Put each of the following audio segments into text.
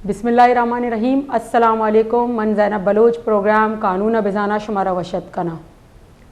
बिस्मिल्लाहिर्रहमानिर्रहीम। अस्सलाम वालेकुम। मन ज़ैनब बलोच प्रोग्राम कानून बेजाना शुमारा वशत कना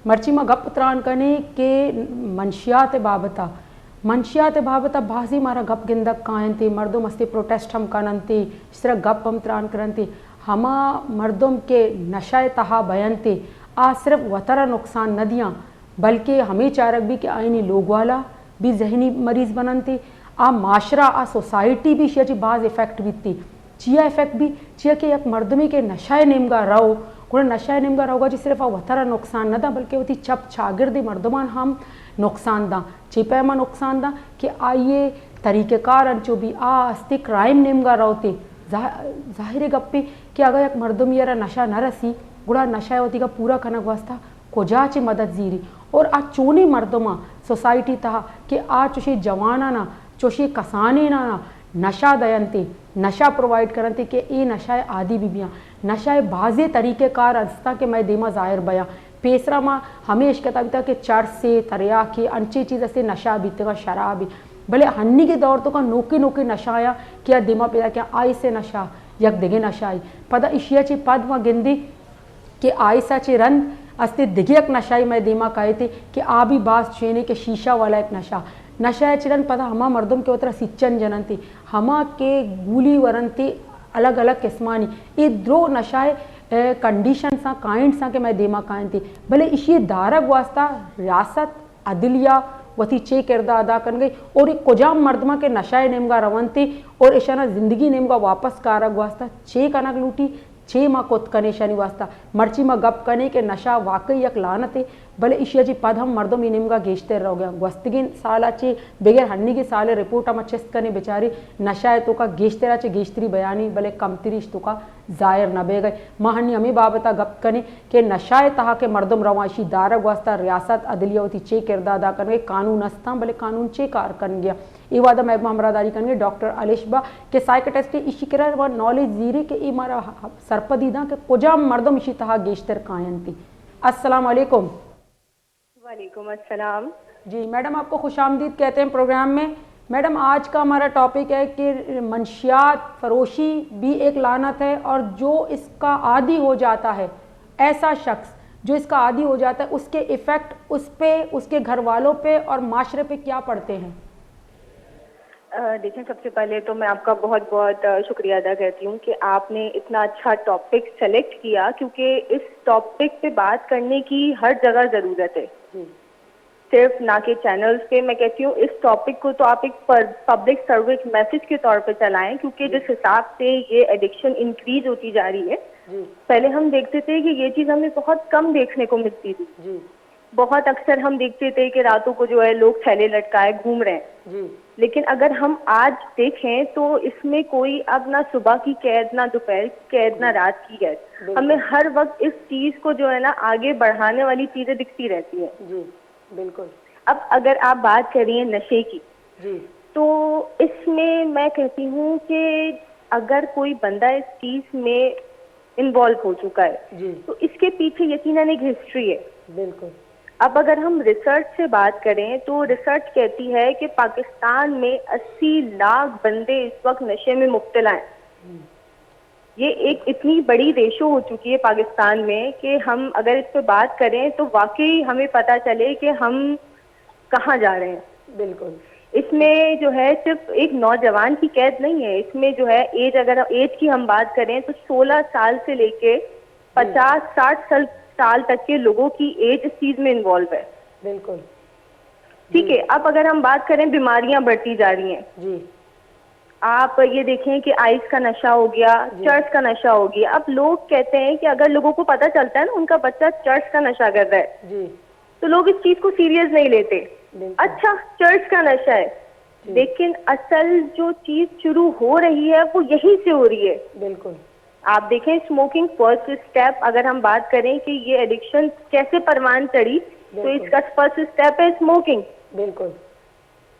मर्ची में गप त्रान कने के मंशियात बाबता भाजी मारा गप गिंदक कायंती मर्दों मस्ती प्रोटेस्ट हम कानंती इस तरह गप हम त्रान करंती हमा मर्दों के नशा तहा बयनती आ सिर्फ वतरा नुकसान न दियाँ बल्कि हमें चारक भी कि आईनी लोग वाला भी जहनी मरीज़ बनती आ माशरा आ सोसाइटी भी शिया बाज़ इफ़ेक्ट बीती चिया इफ़ेक्ट भी चिया के एक मर्दमी के नशाए नेमगा रहो गुण नशाए नेमगा रहोगा जी सिर्फ आ वतरा नुकसान न दा बल्कि होती छप छागिर्दी मर्दमान हम नुकसान दा चिपैमा नुकसान दा कि आइए तरीक़ेकार अंचो भी आ अस्ति क्राइम नेमगा रहोते जाहिर गप्पी कि अगर एक मर्दम यारा नशा न रसी गुड़ा नशा होती का पूरा कनक वास्ता कोजा ची मदद जीरी और आ चोनी मर्दमा सोसाइटी तहा कि आ चुशी जवाना ना चोशी कसानी ना नशा दयंती नशा प्रोवाइड करती कि ये नशाए आदि बीबियाँ नशाए बाज़े तरीक़ेकार अस्ता के मैं देमा ज़ाहिर बया पेसरा माँ हमें इश्कता बीता कि चर से तरिया के अंची चीज़ से नशा बीते का शराबी भले हन्नी के दौर तो का नोके नोके नशा आया क्या दिमा पेदा क्या आई से नशा यक दिगे नशा आई पदा इशिया ची पद व गिंदी कि आई सा ची रन अस्ते दिगे एक नशाई मैं दिमा कहे थे कि आ भी बास चेने के शीशा वाला एक नशा चिरन पता हमा मर्दम के उतरा सिच्चन जनंती हमा के गुली वरंती अलग अलग किस्मानी ये द्रो नशाए कंडीशन सा काइंड सा के मैं देमा कायन थी भले इसी दारग वास्ता रियासत अदलिया वती चे किरदा अदा कर गई और एक कोजाम मर्दमा के नशाए नेमगा रवंती और इशाना ज़िंदगी नेमगा वापस कारग वास्ता चे कनक लूटी छे माँ कोत कने शनि वास्ता मर्ची माँ गप कने के नशा वाकई एक लानत है भले इशिया जी पद हम मर्दों निमगा गेजते रह गया गस्तगिन साल चे बगैर हन्नी के साले रिपोर्ट हम चेस्ट कने बेचारी नशा है तो का गेजतेरा चे गेजतरी बयानी भले कमतरी तो का जायर न बे गए महानी हमें बाबता गप कने के नशाए तहा के मर्दम रवाशी दारग वास्ता रियासत अदलिया होती चे किरदा अदा कर कानून अस्ता भले कानून चे कार कर गया ये वादा मैं हमरादारी करेंगे डॉक्टर अलिशबा के साइकेटिस्ट इसी किरा व नॉलेज जीरे के ई मारा सरपदीदा के कुजा मर्दम इसी तहा गेशतर कायंती। अस्सलाम वालेकुम। वालेकुम अस्सलाम। जी मैडम आपको खुशामदीद कहते हैं प्रोग्राम में। मैडम आज का हमारा टॉपिक है कि मंशियात फरोशी भी एक लानत है और जो इसका आदी हो जाता है ऐसा शख्स जो इसका आदी हो जाता है उसके इफ़ेक्ट उस पे उसके घर वालों पे और माशरे पे क्या पड़ते हैं? देखें सबसे पहले तो मैं आपका बहुत बहुत शुक्रिया अदा करती हूँ कि आपने इतना अच्छा टॉपिक सेलेक्ट किया क्योंकि इस टॉपिक पे बात करने की हर जगह ज़रूरत है, सिर्फ ना के चैनल्स पे। मैं कहती हूँ इस टॉपिक को तो आप एक पब्लिक सर्विस मैसेज के तौर पे चलाएं क्योंकि जिस हिसाब से ये एडिक्शन इंक्रीज होती जा रही है, पहले हम देखते थे कि ये चीज़ हमें बहुत कम देखने को मिलती थी। बहुत अक्सर हम देखते थे कि रातों को जो है लोग थैले लटकाए घूम रहे हैं, लेकिन अगर हम आज देखें तो इसमें कोई अब ना सुबह की कैद, ना दोपहर की कैद, ना रात की कैद, हमें हर वक्त इस चीज को जो है ना आगे बढ़ाने वाली चीजें दिखती रहती हैं। जी बिल्कुल। अब अगर आप बात करिए नशे की, तो इसमें मैं कहती हूँ कि अगर कोई बंदा इस चीज में इन्वॉल्व हो चुका है तो इसके पीछे यकीनन एक हिस्ट्री है। बिल्कुल। अब अगर हम रिसर्च से बात करें तो रिसर्च कहती है कि पाकिस्तान में 80 लाख बंदे इस वक्त नशे में मुब्तला हैं। ये एक इतनी बड़ी रेशो हो चुकी है पाकिस्तान में कि हम अगर इस पे बात करें तो वाकई हमें पता चले कि हम कहाँ जा रहे हैं। बिल्कुल। इसमें जो है सिर्फ एक नौजवान की कैद नहीं है, इसमें जो है एज, अगर एज की हम बात करें तो 16 साल से लेके 50-60 साल तक के लोगों की एज इस चीज में इन्वॉल्व है। बिल्कुल। ठीक है। अब अगर हम बात करें बीमारियां बढ़ती जा रही हैं जी। आप ये देखें कि आइस का नशा हो गया, चर्च का नशा हो गया। अब लोग कहते हैं कि अगर लोगों को पता चलता है ना उनका बच्चा चर्च का नशा कर रहा है तो लोग इस चीज को सीरियस नहीं लेते। अच्छा चर्च का नशा है, लेकिन असल जो चीज शुरू हो रही है वो यहीं से हो रही है। बिल्कुल। आप देखें स्मोकिंग फर्स्ट स्टेप, अगर हम बात करें कि ये एडिक्शन कैसे परवान चढ़ी तो इसका फर्स्ट स्टेप है स्मोकिंग। बिल्कुल।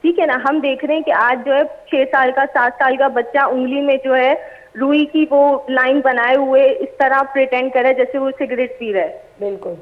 ठीक है ना। हम देख रहे हैं कि आज जो है 6 साल का 7 साल का बच्चा उंगली में जो है रुई की वो लाइन बनाए हुए इस तरह प्रिटेंड करे जैसे वो सिगरेट पी रहा है। बिल्कुल।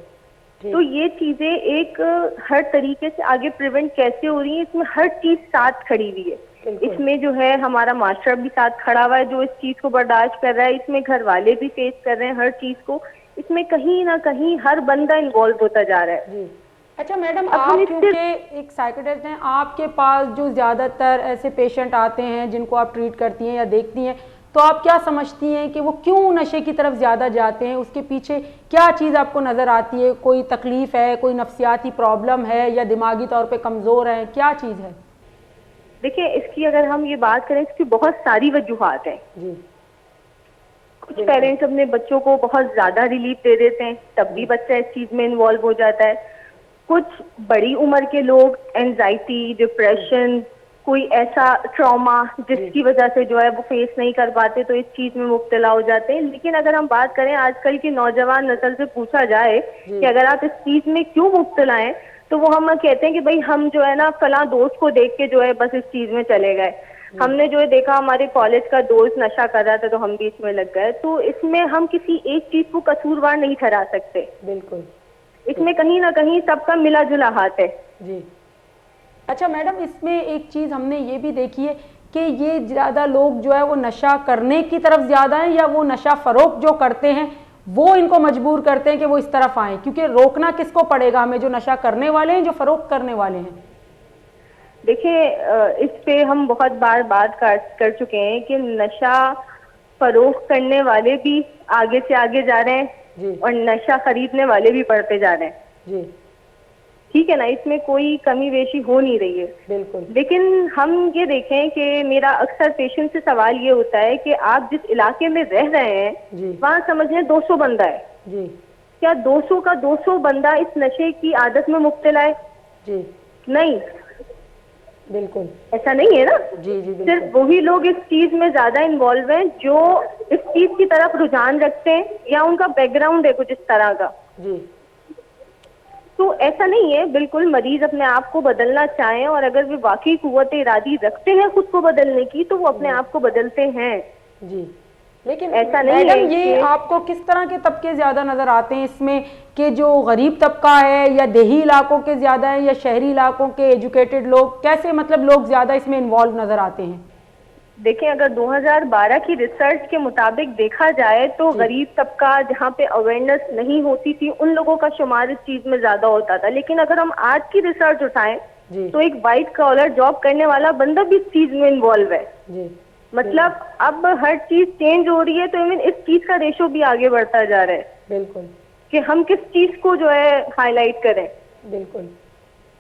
तो ये चीजें एक हर तरीके से आगे प्रिवेंट कैसे हो रही है, इसमें हर चीज साथ खड़ी हुई है। इसमें जो है हमारा मास्टर भी साथ खड़ा हुआ है जो इस चीज को बर्दाश्त कर रहा है, इसमें घर वाले भी फेस कर रहे हैं हर चीज को, इसमें कहीं ना कहीं हर बंदा इन्वॉल्व होता जा रहा है। जी। अच्छा मैडम, आप क्योंकि एक साइकियाट्रिस्ट हैं, आपके पास जो ज़्यादातर ऐसे पेशेंट आते हैं जिनको आप ट्रीट करती हैं या देखती हैं, तो आप क्या समझती हैं कि वो क्यों नशे की तरफ ज़्यादा जाते हैं? उसके पीछे क्या चीज़ आपको नज़र आती है? कोई तकलीफ़ है, कोई नफ्सियाती प्रॉब्लम है या दिमागी तौर पे कमज़ोर है, क्या चीज़ है? देखिए, इसकी अगर हम ये बात करें, इसकी बहुत सारी वजूहात हैं। जी। कुछ पेरेंट्स अपने बच्चों को बहुत ज्यादा रिलीफ दे देते हैं, तब भी बच्चा इस चीज में इन्वॉल्व हो जाता है। कुछ बड़ी उम्र के लोग एंजाइटी, डिप्रेशन, कोई ऐसा ट्रॉमा जिसकी वजह से जो है वो फेस नहीं कर पाते तो इस चीज में मुब्तला हो जाते हैं। लेकिन अगर हम बात करें आजकल की नौजवान नस्ल से पूछा जाए कि अगर आप इस चीज में क्यों मुब्तला हैं, तो वो हम कहते हैं कि भाई हम जो है ना फला दोस्त को देख के जो है बस इस चीज में चले गए, हमने जो है देखा हमारे कॉलेज का दोस्त नशा कर रहा था तो हम भी इसमें लग गए। तो इसमें हम किसी एक चीज को कसूरवार नहीं ठहरा सकते। बिल्कुल। इसमें कहीं ना कहीं सबका मिला जुला हाथ है। जी। अच्छा मैडम, इसमें एक चीज़ हमने ये भी देखी है कि ये ज़्यादा लोग जो है वो नशा करने की तरफ ज़्यादा हैं या वो नशा फ़रोख्त जो करते हैं वो इनको मजबूर करते हैं कि वो इस तरफ आएँ? क्योंकि रोकना किसको पड़ेगा हमें, जो नशा करने वाले हैं, जो फ़रोख्त करने वाले हैं? देखिए, इस पे हम बहुत बार बात कर चुके हैं कि नशा फरोख्त करने वाले भी आगे से आगे जा रहे हैं और नशा खरीदने वाले भी बढ़ते जा रहे हैं। जी। ठीक है ना, इसमें कोई कमी बेशी हो नहीं रही है। बिल्कुल। लेकिन हम ये देखें कि मेरा अक्सर पेशेंट से सवाल ये होता है कि आप जिस इलाके में रह रहे हैं वहाँ समझ लें 200 बंदा है जी। क्या 200 का 200 बंदा इस नशे की आदत में मुब्तला है? जी। नहीं, बिल्कुल ऐसा नहीं है ना। जी जी। सिर्फ वही लोग इस चीज में ज्यादा इन्वॉल्व हैं जो इस चीज की तरफ रुझान रखते हैं या उनका बैकग्राउंड है कुछ इस तरह का। जी। तो ऐसा नहीं है, बिल्कुल मरीज अपने आप को बदलना चाहें और अगर वे वाकई कुव्वत इरादी रखते हैं खुद को बदलने की तो वो अपने आप को बदलते हैं। जी। लेकिन ऐसा नहीं मैडम, है ये आपको किस तरह के तबके ज्यादा नजर आते हैं इसमें, कि जो गरीब तबका है या देही इलाकों के ज्यादा है या शहरी इलाकों के एजुकेटेड लोग, कैसे मतलब लोग ज्यादा इसमें इन्वॉल्व नजर आते हैं? देखें, अगर 2012 की रिसर्च के मुताबिक देखा जाए तो गरीब तबका जहाँ पे अवेयरनेस नहीं होती थी उन लोगों का शुमार इस चीज में ज्यादा होता था। लेकिन अगर हम आज की रिसर्च उठाएं तो एक वाइट कॉलर जॉब करने वाला बंदा भी इस चीज में इन्वॉल्व है। जी। मतलब अब हर चीज चेंज हो रही है तो इवन इस चीज का रेशो भी आगे बढ़ता जा रहा है। बिल्कुल। कि हम किस चीज को जो है हाईलाइट करें। बिल्कुल।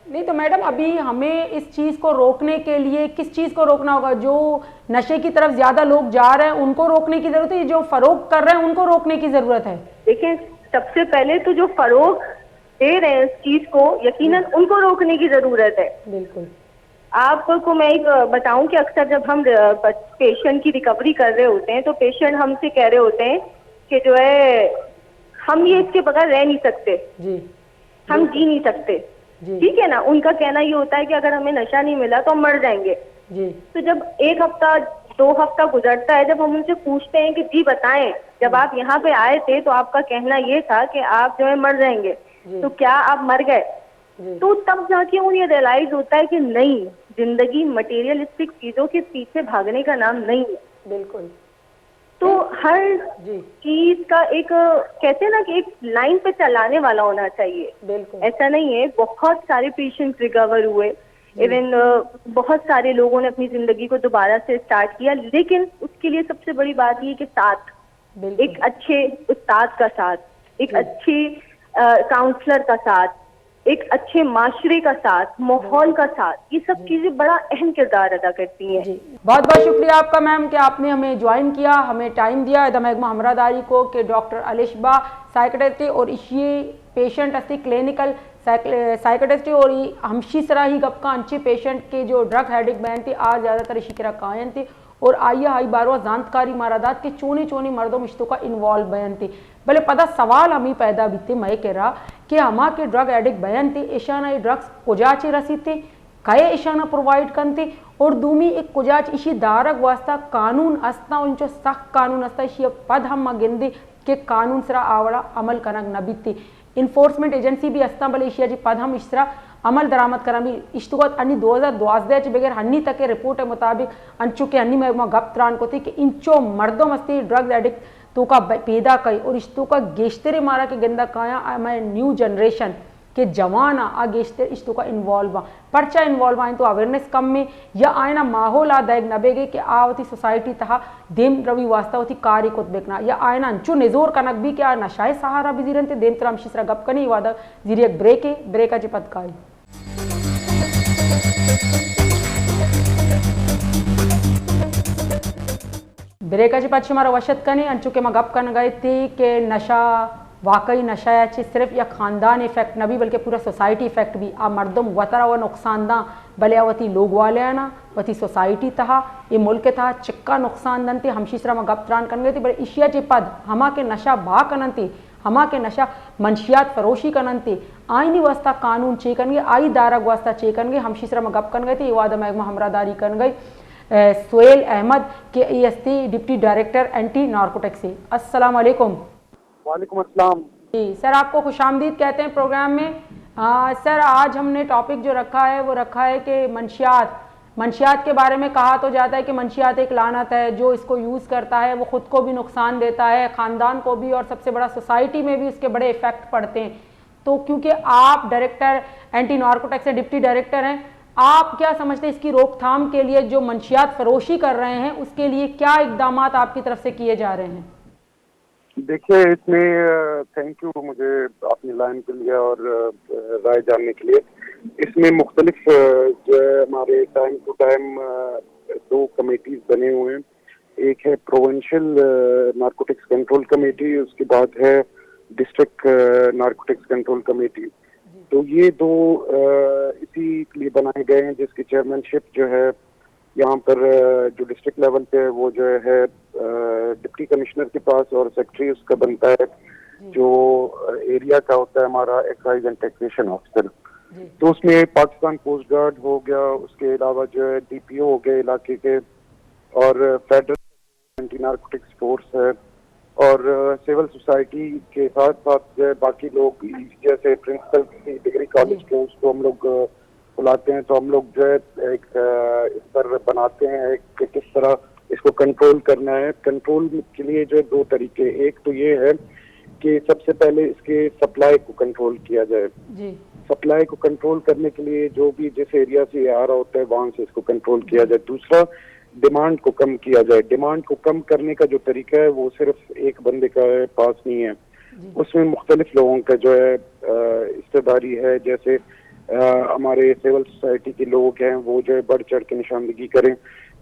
नहीं तो मैडम, अभी हमें इस चीज़ को रोकने के लिए किस चीज़ को रोकना होगा? जो नशे की तरफ ज़्यादा लोग जा रहे हैं उनको रोकने की ज़रूरत है, जो फरोख्त कर रहे हैं उनको रोकने की ज़रूरत है? देखिए, सबसे पहले तो जो फरोख्त दे रहे हैं इस चीज को यकीनन उनको रोकने की ज़रूरत है। बिल्कुल। आपको मैं एक बताऊं कि अक्सर जब हम पेशेंट की रिकवरी कर रहे होते हैं तो पेशेंट हमसे कह रहे होते हैं कि जो है हम ये इसके बगैर रह नहीं सकते जी। हम जी नहीं सकते। ठीक है ना, उनका कहना ये होता है कि अगर हमें नशा नहीं मिला तो हम मर जाएंगे। जी। तो जब एक हफ्ता 2 हफ्ता गुजरता है, जब हम उनसे पूछते हैं कि जी बताएं, जब आप यहाँ पे आए थे तो आपका कहना ये था कि आप जो है मर जाएंगे, तो क्या आप मर गए? तो तब जाके उन्हें रियलाइज होता है कि नहीं, जिंदगी मटेरियलिस्टिक चीजों के पीछे भागने का नाम नहीं है। बिल्कुल। तो हर चीज का एक कहते हैं ना कि एक लाइन पे चलाने वाला होना चाहिए। बिल्कुल। ऐसा नहीं है, बहुत सारे पेशेंट्स रिकवर हुए, इवन बहुत सारे लोगों ने अपनी जिंदगी को दोबारा से स्टार्ट किया। लेकिन उसके लिए सबसे बड़ी बात ये कि साथ एक अच्छे उस्ताद का साथ, एक अच्छे काउंसलर का साथ, एक अच्छे माशरे का साथ, माहौल का साथ, ये सब चीजें बड़ा अहम किरदार अदा करती हैं। बहुत बहुत शुक्रिया आपका मैम कि आपने हमें ज्वाइन किया, हमें टाइम दिया दमैगमा हमरादारी को कि डॉक्टर अलिशबा साइकियाट्रिस्ट और इशी पेशेंट अस्ती क्लिनिकल साइकियाट्रिस्ट और हमशी सरा ही गपका अंची पेशेंट के जो ड्रग हेडिक बैन थी आज ज़्यादातर इसी किरा कायन थी और आइए हाई बारवा जानकारी मारादात के चोनी चोनी मर्दों मिश्तों का इन्वॉल्व बयान थी। भले पता सवाल हमें पैदा भी थे मैं कह रहा कि हमा के ड्रग एडिक्ट बयान थी ईशाना ये ड्रग्स कुजाची रसी थे कए ईशाना प्रोवाइड कन थी और दूमी एक कुजाच इसी दारक वास्ता कानून अस्ता उनचो सख्त कानून अस्ता इसी पद हम गिंदी के कानून सरा आवड़ा अमल कनक नबी थी इन्फोर्समेंट एजेंसी भी अस्ता भले इशिया जी पद हम इसरा अमल दरामद करा भी इश्तुगत अन्नी 2012 बगैर हन्नी तक के रिपोर्ट है मुताबिक अंचु के हन्नी में गप त्रान को थी कि इंचो मर्दों मस्ती ड्रग्स एडिक्ट तो का पैदा कई और इश्तु का गेश्तरे मारा के गंदा काया मैं न्यू जनरेशन के जवान आ गेश्ते इश्तु का इन्वॉल्व पर्चा इन्वॉल्व आए तो अवेयरनेस कम में या आयना माहौल आ दायक नबेगे कि आवती सोसाइटी तहा देम रवि वास्ता होती कार्य को बेकना या आयना अंचु निजोर कनक भी क्या नशाए सहारा भी जीरन ते देम तराम शिसरा गप कनी वादा जीरी एक ब्रेक अज पदकाई ब्रेक अज पद हमारा वशत कनी अंचु के मैं गप कन गई थी कि नशा वाकई नशा याची सिर्फ या ख़ानदान इफेक्ट न भी बल्कि पूरा सोसाइटी इफेक्ट भी आ मर्दम वतरा व नुकसानदा भले वती लोग वाले ना वती सोसाइटी तहा ये मुल्क तहा चिक्का नुकसान दनते हमशीसरा में गप त्रान कन गई थी बड़े इशिया चे पद हमा के नशा बा कनती हमा के नशा मंशियात फरोशी कनती आईनी वास्ता कानून चे कन गए आई दारग वास्ता चे कन गए हमशीसरा में गप कन गए थे वादा में हमरादारी कन गई सुहेल अहमद के EST deputy director anti narcotics से। अस्सलाम वालेकुम। वालेकुम अस्सलाम जी सर, आपको खुशामदीद कहते हैं प्रोग्राम में। सर आज हमने टॉपिक जो रखा है वो रखा है कि मंशियात के बारे में कहा तो जाता है कि मंशियात एक लानत है, जो इसको यूज़ करता है वो ख़ुद को भी नुकसान देता है, ख़ानदान को भी, और सबसे बड़ा सोसाइटी में भी उसके बड़े इफ़ेक्ट पड़ते हैं। तो क्योंकि आप डायरेक्टर एंटी नारकोटिक्स से डिप्टी डायरेक्टर हैं, आप क्या समझते हैं इसकी रोकथाम के लिए जो मंशियात फरोशी कर रहे हैं उसके लिए क्या इकदाम आपकी तरफ से किए जा रहे हैं? देखिए, इसमें थैंक यू मुझे अपनी लाइन के लिए और राय जानने के लिए। इसमें मुख्तलिफ जो है हमारे टाइम टू टाइम 2 कमेटीज बने हुए हैं। एक है प्रोविंशियल नारकोटिक्स कंट्रोल कमेटी, उसके बाद है डिस्ट्रिक्ट नारकोटिक्स कंट्रोल कमेटी। तो ये 2 इसी के लिए बनाए गए हैं, जिसकी चेयरमैनशिप जो है यहाँ पर जो डिस्ट्रिक्ट लेवल पे वो जो है डिप्टी कमिश्नर के पास, और सेक्रेटरी उसका बनता है जो एरिया का होता है हमारा एक्साइज एंड टैक्सेशन ऑफिसर। तो उसमें पाकिस्तान कोस्ट गार्ड हो गया, उसके अलावा जो है DPO हो गए इलाके के, और फेडरल एंटी नारकोटिक्स फोर्स है, और सिविल सोसाइटी के साथ साथ जो है बाकी लोग, जैसे प्रिंसिपल की डिग्री कॉलेज के उसको हम लोग बुलाते हैं। तो हम लोग जो है एक इस पर बनाते हैं कि किस तरह इसको कंट्रोल करना है। कंट्रोल के लिए जो है 2 तरीके, एक तो ये है कि सबसे पहले इसके सप्लाई को कंट्रोल किया जाए। सप्लाई को कंट्रोल करने के लिए जो भी जिस एरिया से आ रहा होता है वहां से इसको कंट्रोल किया जाए। दूसरा, डिमांड को कम किया जाए। डिमांड को कम करने का जो तरीका है वो सिर्फ एक बंदे का पास नहीं है, उसमें मुख्तलिफ लोगों का जो है हिस्सेदारी है। जैसे हमारे सिविल सोसाइटी के लोग हैं, वो जो है बढ़ चढ़ के निशानदगी करें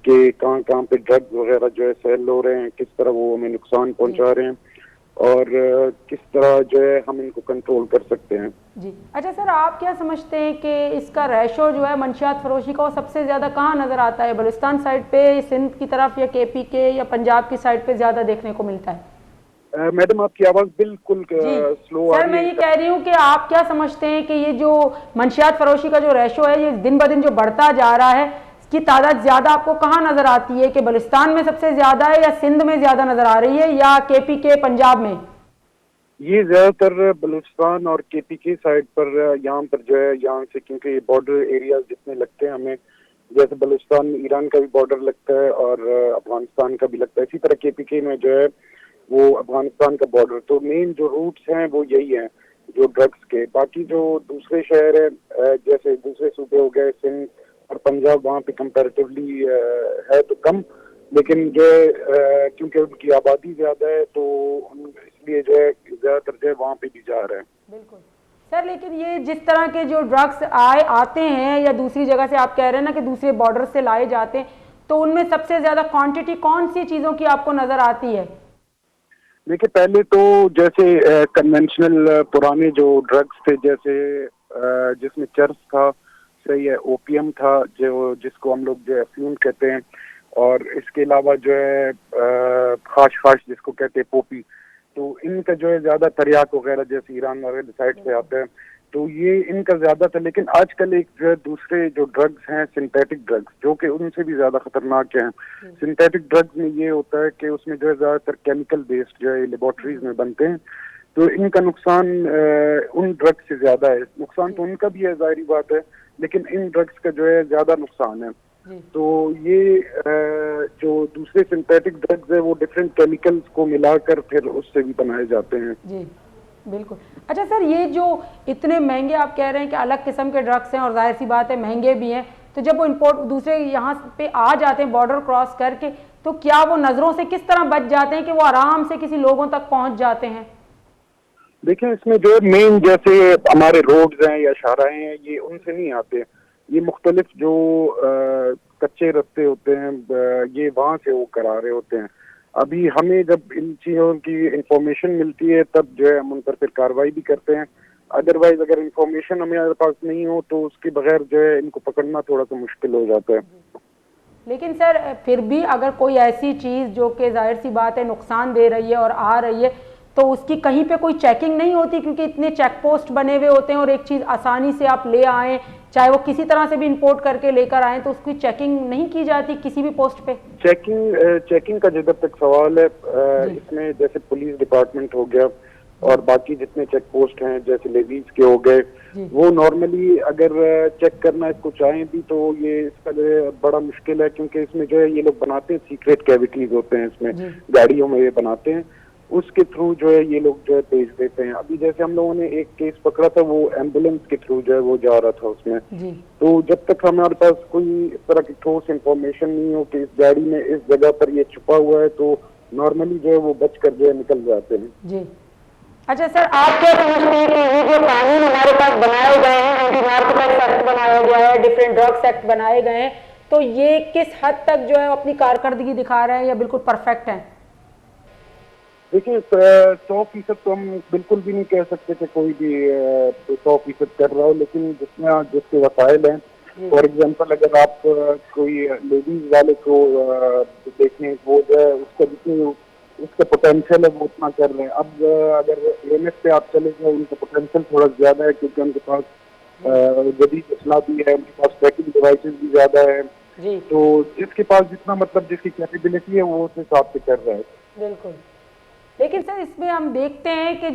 कि कहाँ कहाँ पे ड्रग्स वगैरह जो है सेल हो रहे हैं, किस तरह वो हमें नुकसान पहुंचा रहे हैं, और किस तरह जो है हम इनको कंट्रोल कर सकते हैं। जी अच्छा सर, आप क्या समझते हैं कि इसका रेशो जो है मंशियात फरोशी का वो सबसे ज़्यादा कहाँ नज़र आता है? बलूचिस्तान साइड पे, सिंध की तरफ, या KP के या पंजाब की साइड पे ज़्यादा देखने को मिलता है? मैडम आपकी आवाज़ बिल्कुल स्लो आ रही है। सर मैं ये कह रही हूँ कि आप क्या समझते हैं कि ये जो मंशियात फरोशी का जो रेशो है ये दिन ब दिन जो बढ़ता जा रहा है, की तादाद ज्यादा आपको कहाँ नजर आती है? कि बलूचिस्तान में सबसे ज्यादा है, या सिंध में ज्यादा नजर आ रही है, या KP के पंजाब में? ये ज्यादातर बलूचिस्तान और KP की साइड पर, यहाँ पर जो है, यहाँ से क्योंकि बॉर्डर एरियाज जितने लगते हैं हमें, जैसे बलूचिस्तान में ईरान का भी बॉर्डर लगता है और अफगानिस्तान का भी लगता है, इसी तरह KP में जो है वो अफगानिस्तान का बॉर्डर। तो मेन जो रूट्स हैं वो यही हैं जो ड्रग्स के। बाकी जो दूसरे शहर है, जैसे दूसरे सूबे हो गए सिंध और पंजाब, वहाँ पे कंपैरेटिवली है तो कम, लेकिन जो है क्योंकि उनकी आबादी ज्यादा है तो इसलिए जो है ज्यादातर जो है वहाँ पे भी जा रहे हैं। बिल्कुल सर, लेकिन ये जिस तरह के जो ड्रग्स आते हैं या दूसरी जगह से, आप कह रहे हैं ना कि दूसरे बॉर्डर से लाए जाते हैं, तो उनमें सबसे ज्यादा क्वांटिटी कौन सी चीजों की आपको नजर आती है? देखिए, पहले तो जैसे कन्वेंशनल पुराने जो ड्रग्स थे, जैसे जिसमें चर्स था, सही है, ओपियम था, जो जिसको हम लोग जो है अफ्यूम कहते हैं, और इसके अलावा जो है खाश जिसको कहते हैं पोपी। तो इनका जो है ज्यादा तरियाक वगैरह जैसे ईरान वगैरह साइड से आते हैं, तो ये इनका ज्यादा था। लेकिन आजकल एक जो है दूसरे जो ड्रग्स हैं, सिंथेटिक ड्रग्स, जो कि उनसे भी ज्यादा खतरनाक हैं। सिंथेटिक ड्रग्स में ये होता है कि उसमें जो है ज्यादातर केमिकल बेस्ड जो है लेबोरेटरीज में बनते हैं, तो इनका नुकसान उन ड्रग्स से ज्यादा है। नुकसान तो उनका भी है, जाहिर बात है, लेकिन इन ड्रग्स का जो है ज्यादा नुकसान है। तो ये जो दूसरे सिंथेटिक ड्रग्स है वो डिफरेंट केमिकल्स को मिलाकर फिर उससे भी बनाए जाते हैं। जी बिल्कुल। अच्छा सर, ये जो इतने महंगे आप कह रहे हैं कि अलग किस्म के ड्रग्स हैं और जाहिर सी बात है महंगे भी हैं, तो जब वो इंपोर्ट दूसरे यहाँ पे आ जाते हैं बॉर्डर क्रॉस करके, तो क्या वो नज़रों से किस तरह बच जाते हैं कि वो आराम से किसी लोगों तक पहुँच जाते हैं? देखिए, इसमें जो है मेन जैसे हमारे रोड्स हैं या शाहराहें हैं, ये उनसे नहीं आते। ये मुख्तलिफ जो कच्चे रास्ते होते हैं, ये वहाँ से वो करा रहे होते हैं। अभी हमें जब इन चीज़ों की इंफॉर्मेशन मिलती है तब जो है हम उन पर फिर कार्रवाई भी करते हैं। अदरवाइज अगर इंफॉर्मेशन हमारे पास नहीं हो तो उसके बगैर जो है इनको पकड़ना थोड़ा सा मुश्किल हो जाता है। लेकिन सर फिर भी अगर कोई ऐसी चीज़ जो कि जाहिर सी बात है नुकसान दे रही है और आ रही है, तो उसकी कहीं पे कोई चेकिंग नहीं होती? क्योंकि इतने चेक पोस्ट बने हुए होते हैं और एक चीज़ आसानी से आप ले आएँ, चाहे वो किसी तरह से भी इंपोर्ट करके लेकर आएँ, तो उसकी चेकिंग नहीं की जाती किसी भी पोस्ट पे? चेकिंग का जब तक सवाल है, इसमें जैसे पुलिस डिपार्टमेंट हो गया और बाकी जितने चेक पोस्ट हैं जैसे लेडीज के हो गए, वो नॉर्मली अगर चेक करना इसको चाहें भी तो ये इसका जो है बड़ा मुश्किल है, क्योंकि इसमें जो है ये लोग बनाते हैं सीक्रेट कैविटीज होते हैं इसमें, गाड़ियों में ये बनाते हैं, उसके थ्रू जो है ये लोग जो है भेज देते हैं। अभी जैसे हम लोगों ने एक केस पकड़ा था, वो एम्बुलेंस के थ्रू जो है वो जा रहा था उसमें। तो जब तक हमारे पास कोई इस तरह की ठोस इंफॉर्मेशन नहीं हो कि इस गाड़ी में इस जगह पर ये छुपा हुआ है, तो नॉर्मली जो है वो बच कर जो है निकल जाते हैं। जी। अच्छा सर, आप क्या समझते हैं कि ये जो कानून हमारे पास बनाए गए हैं, एंटी नार्कोटिक्स एक्ट बनाया गया है, डिफरेंट ड्रग्स एक्ट बनाए गए हैं, तो ये किस हद तक जो है अपनी कारकर्दगी दिखा रहे हैं या बिल्कुल परफेक्ट हैं? देखिए, 100% तो हम बिल्कुल भी नहीं कह सकते कि कोई भी 100% कर रहा हो, लेकिन जिसमें जिसके वसाइल हैं, फॉर एग्जांपल अगर आप कोई लेडीज वाले को देखें, वो जो है उसका जितनी उसका पोटेंशियल है वो उतना कर रहे हैं। अब अगर एएमएस पे आप चले जाए, उनका पोटेंशियल थोड़ा ज्यादा है, क्योंकि उनके पास जदीद असला भी है, उनके पास ट्रैकिंग डिवाइसेस भी ज्यादा है। तो जिसके पास जितना मतलब जिसकी कैपेबिलिटी है वो उस हिसाब से कर रहा है। बिल्कुल। लेकिन सर इसमें हम देखते हैं कि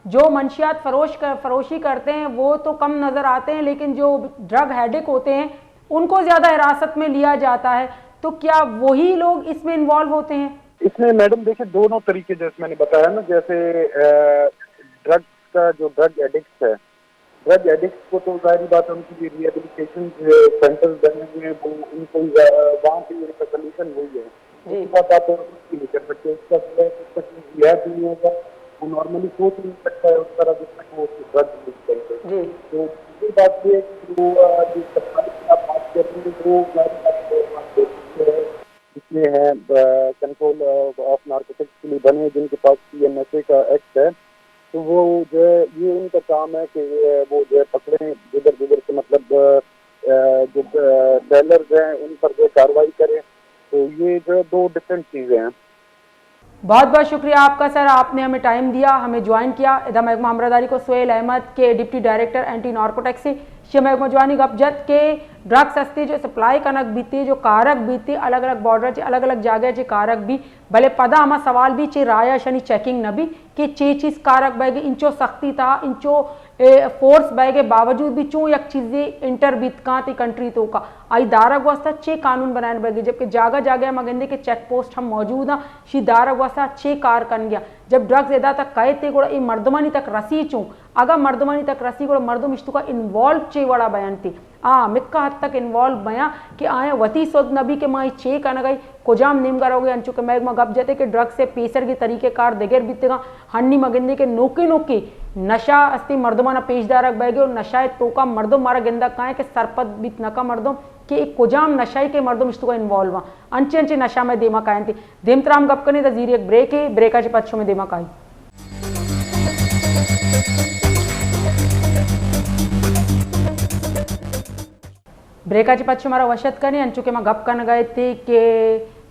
जो मंशियात फरोशी करते हैं वो तो कम नज़र आते हैं, लेकिन जो ड्रग हेडिक होते हैं उनको ज़्यादा हिरासत में लिया जाता है, तो क्या वही लोग इसमें इन्वॉल्व होते हैं? इसमें मैडम देखिए दोनों तरीके, जैसे मैंने बताया ना, जैसे ड्रग्स का जो ड्रग एडिक्ट है, ड्रग एडिक्ट को तो जाहिर बात है उनकी रिहेबिलिटेशन सेंटर्स बने हुए हैं, वो उनको वहाँ पे उनका सोल्यूशन वही है। उसके बाद आप कुछ नहीं कर सकते, उसका रिहैब नहीं होगा, वो नॉर्मली सोच नहीं सकता है उस तरह जिस तक वो ड्रग यूज करेंगे। तो दूसरी बात ये है कि जो सरकार की आप बात कर रहे हैं, वो इसमें है कंट्रोल ऑफ नार्कोटिक्स के लिए बने, जिनके पास PNSA का एक्ट है, तो वो जो है ये उनका काम है कि वो जो है पकड़े जिधर से, मतलब जो सेलर्स हैं उन पर जो कार्रवाई करें। तो ये जो दो डिफरेंट चीजें हैं। बहुत बहुत शुक्रिया आपका सर, आपने हमें टाइम दिया, हमें ज्वाइन किया। इधर महकमा हमरादारी को सोहेल अहमद के डिप्टी डायरेक्टर एंटी नार्कोटिक्स से महकमा जवानी गपजत के ड्रग्स हस्ती जो सप्लाई कनक बीती, जो कारक बीती, अलग अलग बॉर्डर अलग अलग जगह चे कारक भी भले पदा हमा सवाल भी चे राया शनि चेकिंग न भी कि चे चीज़ कारक बैगे इंचो सख्ती था, इंचो फोर्स बैगे बावजूद भी चूँ यक चीज़ें इंटर बीत का ती कंट्री तो का आई दारक वास्ता चे कानून बनाने बैगे, जबकि जागा जागा मगंदे के चेक पोस्ट हम मौजूद हैं, शी दारक वास्ता चे कार कन गया। जब ड्रग्स एदा तक कहे थे गोड़ा मर्दमानी तक रसी चूँ, अगर मर्दमानी तक रसी गोड़ा मर्दम इश्तु का इन्वॉल्व चे वड़ा बयान थी मिक्का हद तक इन्वॉल्व बया कि आए वती सोद नबी के माई चे कन गई कोजाम निमगर हो गए अंचु के मैग में गप जते के ड्रग्स से पेसर की तरीके कार देगर बीतेगा हन्नी मगिंदे के नोके नोके नशा अस्ति मर्दमाना पेशदारक बैगे और नशाए तो का मर्दों मारा गेंदा काए के सरपत बीत नका मर्दों कि एक कोजाम नशाई के मर्दों इश्तु का इन्वॉल्व हुआ अंचे अंचे नशा में देमा कायन थी देमतराम गप करने तजीरी एक ब्रेक है, ब्रेका चे पच्छों में देमा काई ब्रेकाची पच्ची मारा वशत करनी अंचुके में गप करने गए थे कि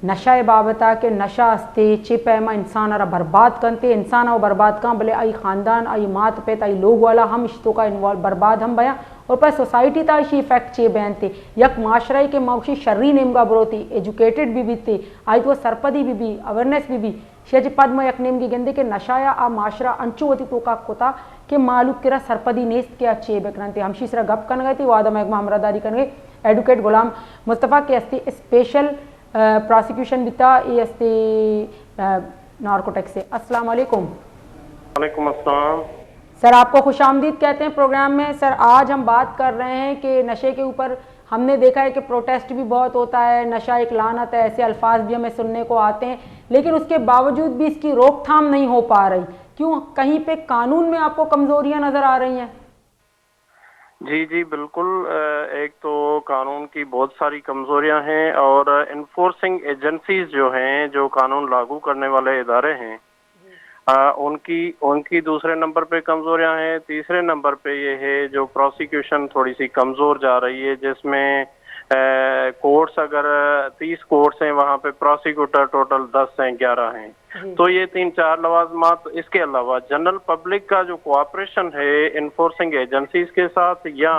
नशा बाबता के नशा अस्ते चिपे में इंसान अरा बर्बाद करते इंसान और बर्बाद का भले आई ख़ानदान आई मात पे आई लोग वाला हम इश्तों का इन्वॉल्व बर्बाद हम बया और पर सोसाइटी था इसी इफेक्ट चे बयान थे यक माशराई के मौशी शर्री नेमगा बरो थी एजुकेटेड भी थी आई तो सरपदी भी अवेयरनेस भी शेज पद्म यकनेम की गेंदे के नशाया आ माशरा अंचुवती तो का कोता के मालूक किरा सरपदी नेस्त के अच्छे बेकरंते हमशी सरा गप कन गई थी वादम एक हमरादारी कन गई एडवोकेट गुलाम मुस्तफ़ा के अस्ती स्पेशल प्रोसिक्यूशन बिता ये अस्ती नार्कोटिक्स से। अस्सलाम वालेकुम। वालेकुम अस्सलाम। सर आपको खुशामदीद कहते हैं प्रोग्राम में। सर आज हम बात कर रहे हैं कि नशे के ऊपर हमने देखा है कि प्रोटेस्ट भी बहुत होता है, नशा एक लानत है, ऐसे अल्फाज भी हमें सुनने को आते हैं, लेकिन उसके बावजूद भी इसकी रोकथाम नहीं हो पा रही। क्यों? कहीं पे कानून में आपको कमजोरियां नजर आ रही हैं? जी जी बिल्कुल। एक तो कानून की बहुत सारी कमजोरियां हैं और इन्फोर्सिंग एजेंसीज जो हैं, जो कानून लागू करने वाले इदारे हैं, उनकी दूसरे नंबर पे कमजोरियां हैं। तीसरे नंबर पे ये है जो प्रोसिक्यूशन थोड़ी सी कमजोर जा रही है, जिसमें कोर्ट्स अगर 30 कोर्ट्स हैं वहाँ पे प्रोसिक्यूटर टोटल 10 हैं, 11 हैं। तो ये 3-4 लवाजमात। इसके अलावा जनरल पब्लिक का जो कोऑपरेशन है इन्फोर्सिंग एजेंसीज के साथ, या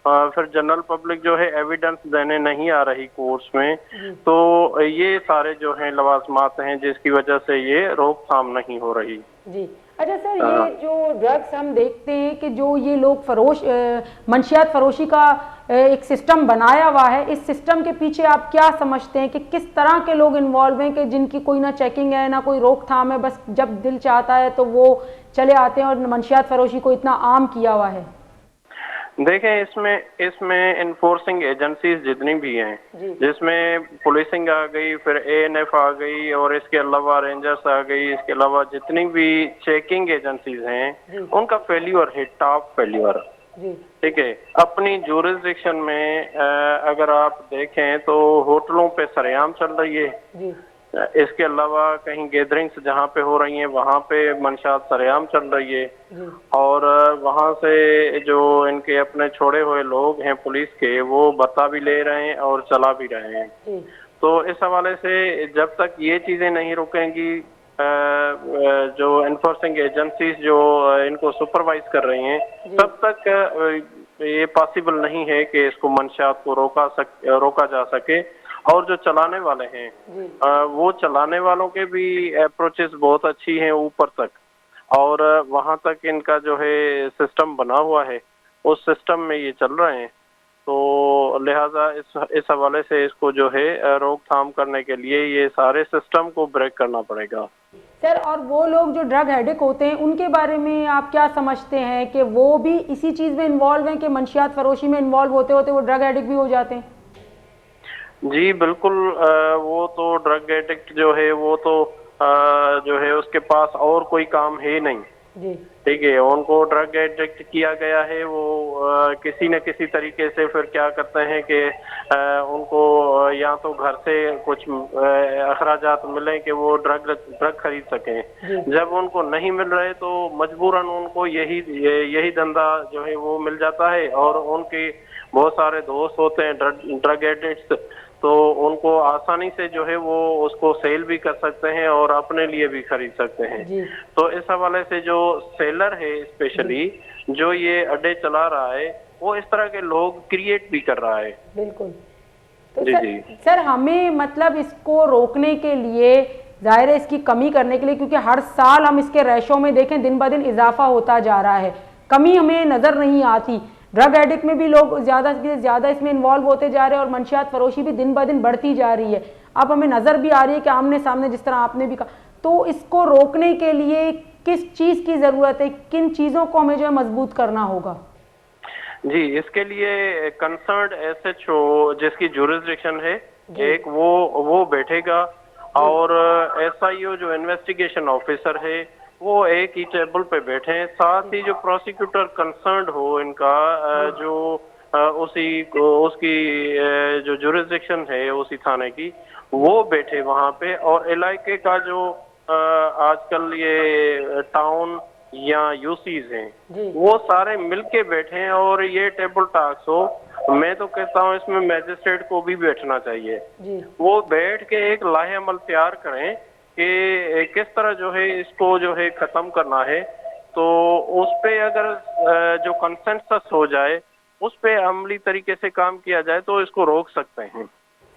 फिर जनरल पब्लिक जो है एविडेंस देने नहीं आ रही कोर्ट्स में, तो ये सारे जो हैं लवाजमात हैं जिसकी वजह से ये रोकथाम नहीं हो रही। जी अच्छा सर, ये जो ड्रग्स हम देखते हैं कि जो ये लोग मंशियात फरोशी का एक सिस्टम बनाया हुआ है, इस सिस्टम के पीछे आप क्या समझते हैं कि किस तरह के लोग इन्वॉल्व हैं कि जिनकी कोई ना चेकिंग है ना कोई रोकथाम है, बस जब दिल चाहता है तो वो चले आते हैं और मंशियात फरोशी को इतना आम किया हुआ है? देखें, इसमें इन्फोर्सिंग एजेंसीज जितनी भी हैं, जिसमें पुलिसिंग आ गई, फिर एएनएफ आ गई, और इसके अलावा रेंजर्स आ गई, इसके अलावा जितनी भी चेकिंग एजेंसीज हैं, उनका फेल्यूर है, टॉप फेल्यूर। ठीक है। अपनी ज्यूरिसडिक्शन में अगर आप देखें तो होटलों पे सरेआम चल रही है। इसके अलावा कहीं गैदरिंग्स जहाँ पे हो रही हैं वहाँ पे मंशात सरेआम चल रही है, और वहाँ से जो इनके अपने छोड़े हुए लोग हैं पुलिस के, वो बता भी ले रहे हैं और चला भी रहे हैं। तो इस हवाले से जब तक ये चीजें नहीं रुकेंगी, जो एनफोर्सिंग एजेंसीज जो इनको सुपरवाइज कर रही हैं, तब तक ये पॉसिबल नहीं है कि इसको मंशात को रोका जा सके। और जो चलाने वाले हैं वो चलाने वालों के भी अप्रोचेस बहुत अच्छी हैं ऊपर तक, और वहाँ तक इनका जो है सिस्टम बना हुआ है, उस सिस्टम में ये चल रहे हैं। तो लिहाजा इस हवाले से इसको जो है रोकथाम करने के लिए ये सारे सिस्टम को ब्रेक करना पड़ेगा। सर, और वो लोग जो ड्रग एडिक्ट होते हैं उनके बारे में आप क्या समझते हैं कि वो भी इसी चीज़ में इन्वॉल्व हैं कि मंशियात फरोशी में इन्वॉल्व होते होते वो ड्रग एडिक्ट भी हो जाते हैं? जी बिल्कुल। वो तो ड्रग एडिक्ट जो है वो तो जो है उसके पास और कोई काम है नहीं। ठीक है, उनको ड्रग एडिक्ट किया गया है, वो किसी न किसी तरीके से फिर क्या करते हैं कि उनको या तो घर से कुछ अखराजात मिले कि वो ड्रग खरीद सकें। जब उनको नहीं मिल रहे तो मजबूरन उनको यही धंधा जो है वो मिल जाता है, और उनके बहुत सारे दोस्त होते हैं ड्रग एडिक्ट्स, तो उनको आसानी से जो है वो उसको सेल भी कर सकते हैं और अपने लिए भी खरीद सकते हैं। तो इस हवाले से जो सेलर है स्पेशली जो ये अड्डे चला रहा है, वो इस तरह के लोग क्रिएट भी कर रहा है। बिल्कुल। तो सर हमें मतलब इसको रोकने के लिए, जाहिर है इसकी कमी करने के लिए, क्योंकि हर साल हम इसके रेशो में देखें दिन ब दिन इजाफा होता जा रहा है, कमी हमें नजर नहीं आती। ड्रग एडिक्ट में भी लोग ज़्यादा से ज़्यादा इसमें इन्वॉल्व होते जा रहे हैं और मंशियात फरोशी भी दिन ब दिन बढ़ती जा रही है। अब हमें नज़र भी आ रही है कि आमने सामने, जिस तरह आपने भी कहा, तो इसको रोकने के लिए किस चीज़ की ज़रूरत है, किन चीज़ों को हमें जो है मजबूत करना होगा? जी, इसके लिए कंसर्न्ड एसएचओ जिसकी ज्यूरिसडिक्शन है, एक वो बैठेगा, और एसआईओ जो इन्वेस्टिगेशन ऑफिसर है वो एक ही टेबल पे बैठे हैं। साथ ही जो प्रोसिक्यूटर कंसर्न्ड हो इनका, जो उसकी जो ज्यूरिसडिक्शन है उसी थाने की, वो बैठे वहाँ पे, और इलाके का जो आजकल ये टाउन या यूसीज हैं वो सारे मिलके बैठे हैं और ये टेबल टॉक्स हो। मैं तो कहता हूँ इसमें मैजिस्ट्रेट को भी बैठना चाहिए, वो बैठ के एक लाहेअमल तैयार करें कि किस तरह जो है इसको जो है खत्म करना है। तो उस पे अगर जो कंसेंसस हो जाए, उस पे अमली तरीके से काम किया जाए तो इसको रोक सकते हैं।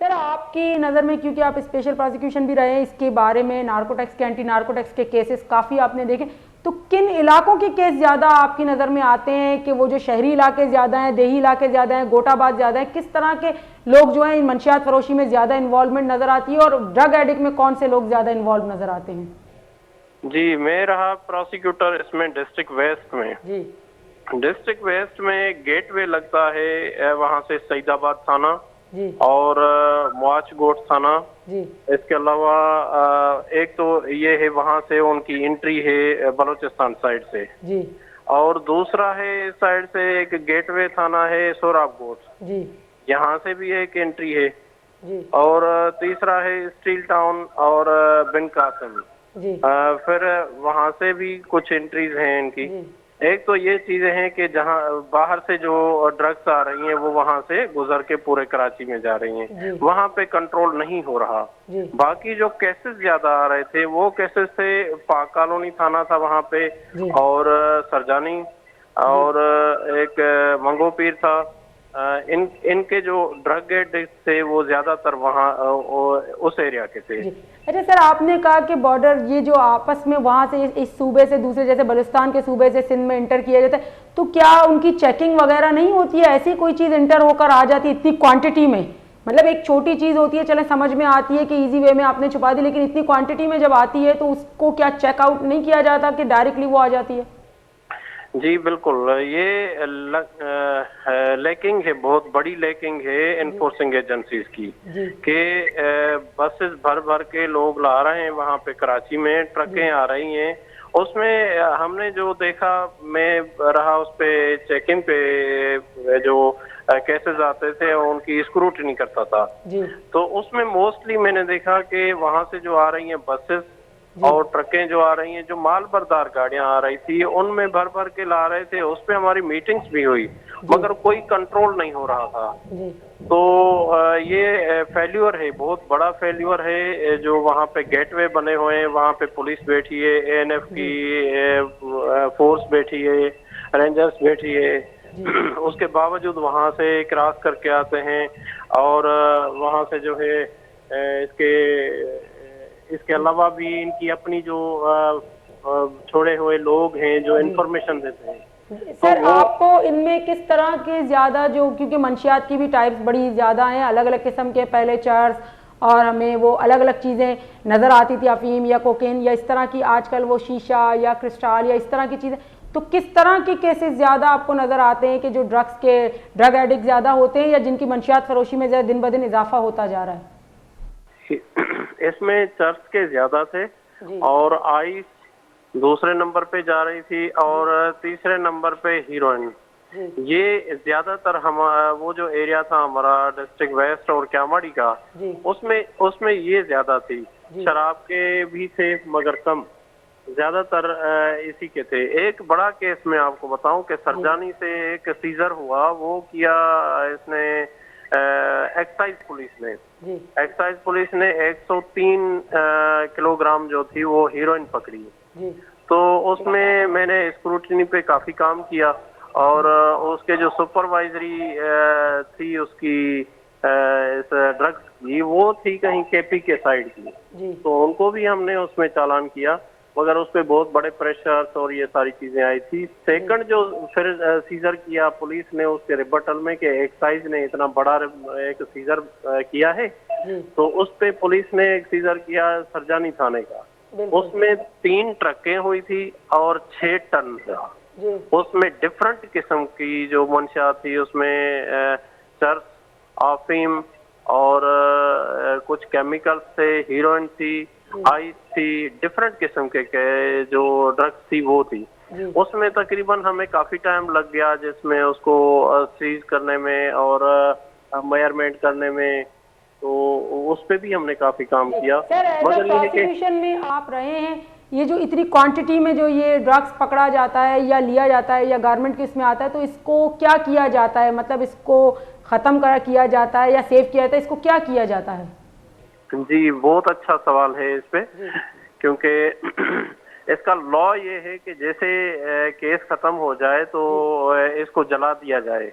सर आपकी नज़र में, क्योंकि आप स्पेशल प्रोसिक्यूशन भी रहे हैं, इसके बारे में नार्कोटिक्स के, एंटी नार्कोटिक्स के केसेस काफ़ी आपने देखे, तो किन इलाकों के केस ज़्यादा आपकी नज़र में आते हैं कि वो जो शहरी इलाके ज़्यादा हैं, देही इलाके ज़्यादा हैं, गोटाबाज ज़्यादा हैं, किस तरह के लोग जो हैं मंशियात फरोशी में ज़्यादा इन्वॉल्वमेंट नज़र आती है, और ड्रग एडिक्ट में कौन से लोग ज़्यादा इन्वॉल्व नज़र आते हैं? जी, मैं रहा प्रोसिक्यूटर इसमें डिस्ट्रिक्ट वेस्ट में। जी। डिस्ट्रिक्ट वेस्ट में गेटवे लगता है, वहाँ से सईदाबाद थाना जी। और मुआच गोट थाना। जी। इसके अलावा एक तो ये है, वहाँ से उनकी एंट्री है बलूचिस्तान साइड से। जी। और दूसरा है इस साइड से एक गेटवे थाना है सोराब गोट। जी। यहाँ से भी एक एंट्री है। जी। और तीसरा है स्टील टाउन और बिन कासिम। जी। फिर वहाँ से भी कुछ एंट्रीज हैं इनकी। जी। एक तो ये चीजें हैं कि जहाँ बाहर से जो ड्रग्स आ रही हैं वो वहाँ से गुजर के पूरे कराची में जा रही हैं, वहाँ पे कंट्रोल नहीं हो रहा। बाकी जो केसेस ज्यादा आ रहे थे वो केसेस थे पाक कॉलोनी थाना था वहाँ पे, और सरजानी, और एक मंगो पीर था। इनके जो ड्रग एडिक्ट थे वो ज्यादातर वहाँ उस एरिया के थे। अच्छा सर, आपने कहा कि बॉर्डर ये जो आपस में वहाँ से इस सूबे से दूसरे, जैसे बलूचिस्तान के सूबे से सिंध में इंटर किया जाता है, तो क्या उनकी चेकिंग वगैरह नहीं होती है? ऐसी कोई चीज़ इंटर होकर आ जाती है इतनी क्वांटिटी में? मतलब एक छोटी चीज़ होती है, चले समझ में आती है कि इजी वे में आपने छुपा दी, लेकिन इतनी क्वांटिटी में जब आती है तो उसको क्या चेकआउट नहीं किया जाता कि डायरेक्टली वो आ जाती है? जी बिल्कुल, ये लैकिंग है, बहुत बड़ी लैकिंग है एनफोर्सिंग एजेंसीज की, कि बसेस भर भर के लोग ला रहे हैं वहाँ पे कराची में, ट्रकें आ रही हैं। उसमें हमने जो देखा, मैं रहा उस पे चेकिंग पे जो केसेस आते थे उनकी स्क्रूटनी करता था, तो उसमें मोस्टली मैंने देखा कि वहाँ से जो आ रही हैं बसेस और ट्रकें जो आ रही हैं, जो माल बरदार गाड़ियां आ रही थी उनमें भर भर के ला रहे थे। उस पे हमारी मीटिंग्स भी हुई, मगर कोई कंट्रोल नहीं हो रहा था। तो ये फेल्यूर है, बहुत बड़ा फेल्यूर है। जो वहाँ पे गेटवे बने हुए हैं, वहाँ पे पुलिस बैठी है, एएनएफ की फोर्स बैठी है, रेंजर्स बैठी है, उसके बावजूद वहाँ से क्रॉस करके आते हैं। और वहाँ से जो है इसके अलावा भी इनकी अपनी जो छोड़े हुए लोग हैं जो इंफॉर्मेशन देते हैं। सर तो आपको इनमें किस तरह के ज्यादा, जो क्योंकि मंशियात की भी टाइप्स बड़ी ज्यादा हैं, अलग अलग किस्म के, पहले चर्स और हमें वो अलग अलग चीज़ें नज़र आती थी, अफीम या कोकेन या इस तरह की, आजकल वो शीशा या क्रिस्टल या इस तरह की चीज़ें, तो किस तरह के केसेस ज़्यादा आपको नज़र आते हैं कि जो ड्रग एडिक्ट ज़्यादा होते हैं या जिनकी मंशियात फरोशी में दिन ब दिन इजाफा होता जा रहा है? इसमें चर्च के ज्यादा थे, और आइस दूसरे नंबर पे जा रही थी, और तीसरे नंबर पे हीरोइन। ये ज्यादातर हम वो जो एरिया था हमारा डिस्ट्रिक्ट वेस्ट और क्यामाड़ी का, उसमें ये ज्यादा थी। शराब के भी थे मगर कम, ज्यादातर इसी के थे। एक बड़ा केस मैं आपको बताऊं कि सरजानी से एक सीजर हुआ, वो किया इसने एक्साइज पुलिस ने 103 किलोग्राम जो थी वो हीरोइन पकड़ी। तो उसमें मैंने स्क्रूटनी पे काफी काम किया, और उसके जो सुपरवाइजरी थी उसकी इस ड्रग्स की, वो थी कहीं केपी के साइड की, तो उनको भी हमने उसमें चालान किया, मगर उस पर बहुत बड़े प्रेशर्स और ये सारी चीजें आई थी। सेकंड जो फिर सीजर किया पुलिस ने उसके रिबटल में कि एक्साइज ने इतना बड़ा एक सीजर किया है, तो उस पे पुलिस ने एक सीजर किया सरजानी थाने का। उसमें 3 ट्रकें हुई थी और 6 टन था। उसमें डिफरेंट किस्म की जो मंशा थी, उसमें चर्च, अफीम और कुछ केमिकल्स थे, हीरोइन थी, आइस थी, डिफरेंट किस्म के जो ड्रग्स थी वो थी। उसमें तकरीबन हमें काफी टाइम लग गया, जिसमें उसको सीज करने में और मेजरमेंट करने में, तो उस पे भी हमने काफी काम किया। मगर ये प्रोसिक्यूशन में आप रहे हैं, ये जो इतनी क्वांटिटी में जो ये ड्रग्स पकड़ा जाता है या लिया जाता है या गारमेंट के इसमें आता है, तो इसको क्या किया जाता है? मतलब इसको खत्म किया जाता है या सेव किया जाता है, इसको क्या किया जाता है? जी बहुत अच्छा सवाल है इस पे, क्योंकि इसका लॉ ये है कि जैसे केस खत्म हो जाए तो इसको जला दिया जाए।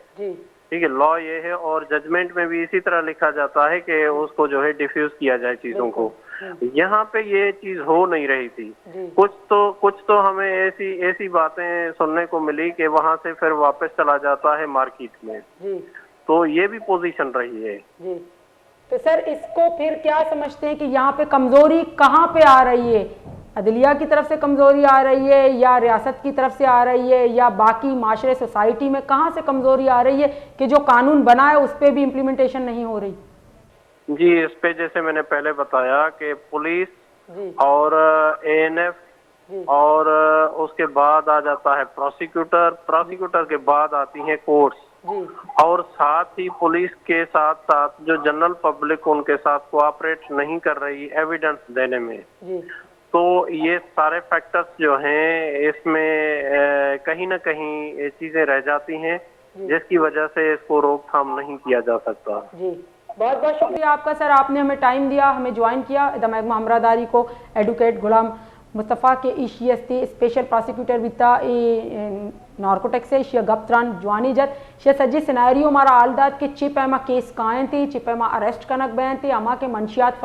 ठीक है, लॉ ये है, और जजमेंट में भी इसी तरह लिखा जाता है कि उसको जो है डिफ्यूज किया जाए चीजों को। यहाँ पे ये चीज हो नहीं रही थी। कुछ तो हमें ऐसी बातें सुनने को मिली कि वहां से फिर वापस चला जाता है मार्केट में। तो ये भी पोजीशन रही है। तो सर इसको फिर क्या समझते हैं कि यहाँ पे कमजोरी कहाँ पे आ रही है? अदलिया की तरफ से कमजोरी आ रही है, या रियासत की तरफ से आ रही है, या बाकी माशरे सोसाइटी में कहाँ से कमजोरी आ रही है कि जो कानून बना है उस पर भी इम्प्लीमेंटेशन नहीं हो रही? जी, इस पे जैसे मैंने पहले बताया कि पुलिस और ANF और उसके बाद आ जाता है प्रोसिक्यूटर के बाद आती है कोर्ट्स, और साथ ही पुलिस के साथ साथ जो जनरल पब्लिक उनके साथ कोऑपरेट नहीं कर रही एविडेंस देने में। तो ये सारे फैक्टर्स जो हैं इसमें कहीं ना कहीं चीजें रह जाती हैं, जिसकी वजह से इसको रोकथाम नहीं किया जा सकता। जी, बहुत बहुत शुक्रिया आपका सर, आपने हमें टाइम दिया, हमें ज्वाइन किया। दमैगमा हमरादारी को एडवोकेट गुलाम मुस्तफ़ा के ईशीएसटी स्पेशल प्रोसिक्यूटर विता नार्कोटिक्स से शिया गप्त्रान जवानी जत शिया सजी सिनेरियो मारा आलदात के चिप एमा केस कायन थी, चिप एमा अरेस्ट कनक बैन थी, अमा के मंशियात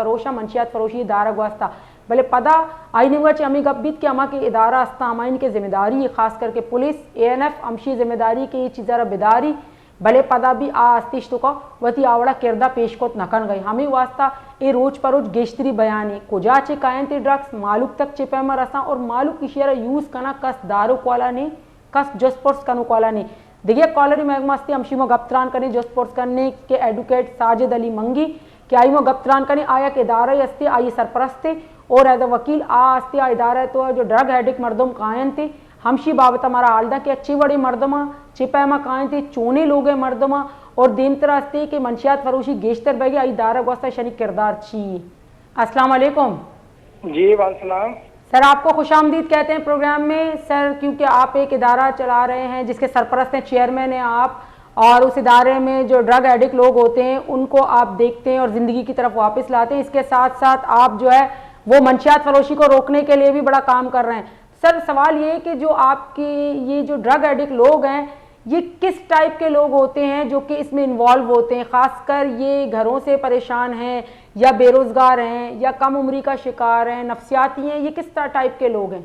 फरोशी दारग वास्ता भले पदा आईने हुआ चे अमी गब्बीत के अमा के इदारा अस्ता अमाइन के जिम्मेदारी, खास करके पुलिस ANF अमशी जिम्मेदारी के ये चीज़ारा बेदारी भले पदा भी आस्तिश तो का वती आवड़ा किरदा पेशकोत नकन गई हमें वास्ता ए रोज परोज गेश्तरी बयानी कुजा चे कायन थे ड्रग्स मालूक तक चिपे में रसा और मालूक किशियारा यूज करना कस दारू क्वाला नहीं कस जस्पोर्ट्स कनु क्वाला नहीं। देखिए कॉलरी महगमस्ती अमशीमो गप्त्रान करने जस्पोर्ट्स करने के एडवोकेट साजिद अली मंगी कि आई मो गप्त्रान करने आया के इदारा अस्ते आई सरपरस्ते और एज वकील आस्ते आ इदारा तो जो ड्रग एडिक्ट मर्दम कायन थे हमशी बाबत हमारा आलदा के अच्छी बड़ी मर्दमा चिपैमा कायन थे चोने लोग मर्दमा और दिन तरह के मंशियात फरोशी गेश्तर बैगे आई दारा गोस्ता शनी किरदार छी। अस्सलाम वालेकुम। जी वालेकुम सर, आपको खुशामदीद कहते हैं प्रोग्राम में सर, क्योंकि आप एक इदारा चला रहे हैं जिसके सरपरस्त हैं, चेयरमैन हैं आप, और उस इदारे में जो ड्रग एडिक्ट लोग होते हैं उनको आप देखते हैं और ज़िंदगी की तरफ वापस लाते हैं। इसके साथ साथ आप जो है वो मंशियात फरोशी को रोकने के लिए भी बड़ा काम कर रहे हैं। सर सवाल ये है कि जो आपके ये जो ड्रग एडिक्ट लोग हैं ये किस टाइप के लोग होते हैं जो कि इसमें इन्वॉल्व होते हैं? खासकर ये घरों से परेशान हैं या बेरोजगार हैं या कम उम्री का शिकार हैं, नफ्सियाती हैं, ये किस टाइप के लोग हैं?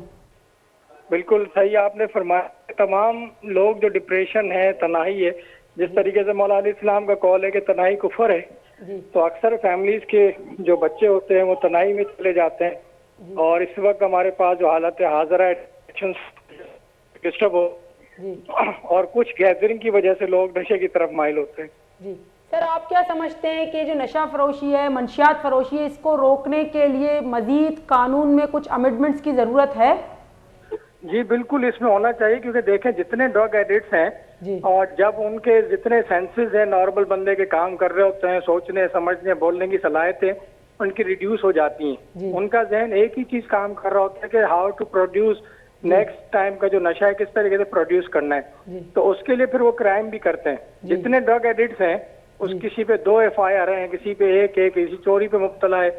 बिल्कुल सही आपने फरमाया। तमाम लोग जो डिप्रेशन है, तनाही है, जिस तरीके से मौला अली इस्लाम का कॉल है कि तनाही कुफर है, तो अक्सर फैमिलीज के जो बच्चे होते हैं वो तनाही में चले जाते हैं। और इस वक्त हमारे पास जो हालत हाजिर है डिस्टर्ब हो और कुछ गैदरिंग की वजह से लोग नशे की तरफ माइल होते हैं। जी सर, आप क्या समझते हैं कि जो नशा फरोशी है, मंशियात फरोशी है, इसको रोकने के लिए मजीद कानून में कुछ अमेंडमेंट्स की जरूरत है? जी बिल्कुल, इसमें होना चाहिए, क्योंकि देखें जितने ड्रग एडिक्ट्स हैं और जब उनके जितने सेंसेस हैं नॉर्मल बंदे के काम कर रहे होते हैं, सोचने समझने बोलने की सलाहियतें उनकी रिड्यूस हो जाती हैं। उनका जहन एक ही चीज काम कर रहा होता है कि how to produce next time का जो नशा है किस तरीके से प्रोड्यूस करना है। तो उसके लिए फिर वो क्राइम भी करते हैं। जितने ड्रग एडिक्ट्स हैं उस किसी पे 2 FIR हैं, किसी पे एक किसी चोरी पे मुब्तला है,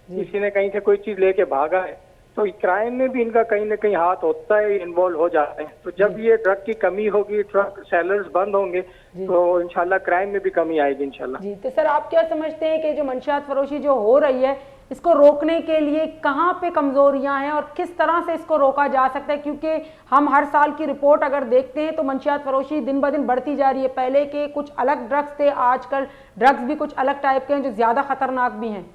किसी ने कहीं से कोई चीज लेके भागा है, तो क्राइम में भी इनका कहीं ना कहीं हाथ होता है, इन्वॉल्व हो जाते हैं। तो जब ये ड्रग की कमी होगी, ड्रग सेलर्स बंद होंगे, तो इंशाल्लाह क्राइम में भी कमी आएगी इंशाल्लाह। जी, तो सर आप क्या समझते हैं कि जो मंशियात फरोशी जो हो रही है इसको रोकने के लिए कहाँ पे कमजोरियां हैं और किस तरह से इसको रोका जा सकता है? क्योंकि हम हर साल की रिपोर्ट अगर देखते हैं तो मंशियात फरोशी दिन ब दिन बढ़ती जा रही है। पहले के कुछ अलग ड्रग्स थे, आजकल ड्रग्स भी कुछ अलग टाइप के हैं जो ज्यादा खतरनाक भी हैं।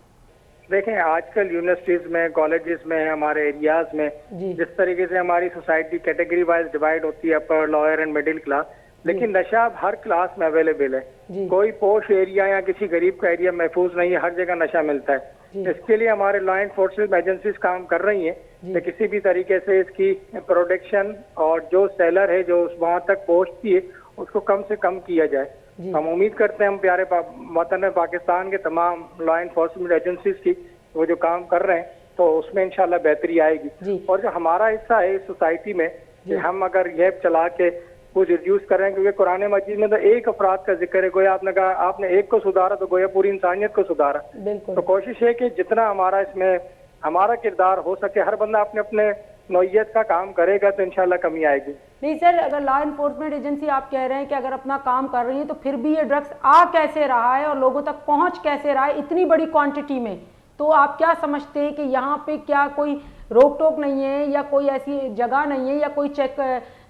देखें आजकल यूनिवर्सिटीज में, कॉलेजेस में, हमारे एरियाज में जिस तरीके से हमारी सोसाइटी कैटेगरी वाइज डिवाइड होती है, अपर, लोअर एंड मिडिल क्लास, लेकिन नशा अब हर क्लास में अवेलेबल है। कोई पोश एरिया या किसी गरीब का एरिया महफूज नहीं है, हर जगह नशा मिलता है। इसके लिए हमारे लॉ एनफोर्समेंट एजेंसीज काम कर रही हैं कि किसी भी तरीके से इसकी प्रोडक्शन और जो सेलर है जो वहां तक पहुंचती है उसको कम से कम किया जाए। हम उम्मीद करते हैं हम प्यारे वतन पाकिस्तान के तमाम लॉ एनफोर्समेंट एजेंसीज की वो जो काम कर रहे हैं तो उसमें इंशाल्लाह बेहतरी आएगी। और जो हमारा हिस्सा है इस सोसाइटी में कि हम अगर ये चला के कुछ रिड्यूस कर रहे हैं, क्योंकि कुरान मजीद में तो एक अफराद का जिक्र है, गोया आपने कहा आपने एक को सुधारा तो गोया पूरी इंसानियत को सुधारा। तो कोशिश है कि जितना हमारा इसमें हमारा किरदार हो सके, हर बंदा अपने अपने नौइयत का काम करेगा तो इंशाल्लाह कमी आएगी। नहीं सर, अगर लॉ इन्फोर्समेंट एजेंसी आप कह रहे हैं कि अगर अपना काम कर रही है तो फिर भी ये ड्रग्स आ कैसे रहा है और लोगों तक पहुंच कैसे रहा है इतनी बड़ी क्वांटिटी में, तो आप क्या समझते हैं कि यहाँ पे क्या कोई रोक टोक नहीं है या कोई ऐसी जगह नहीं है या कोई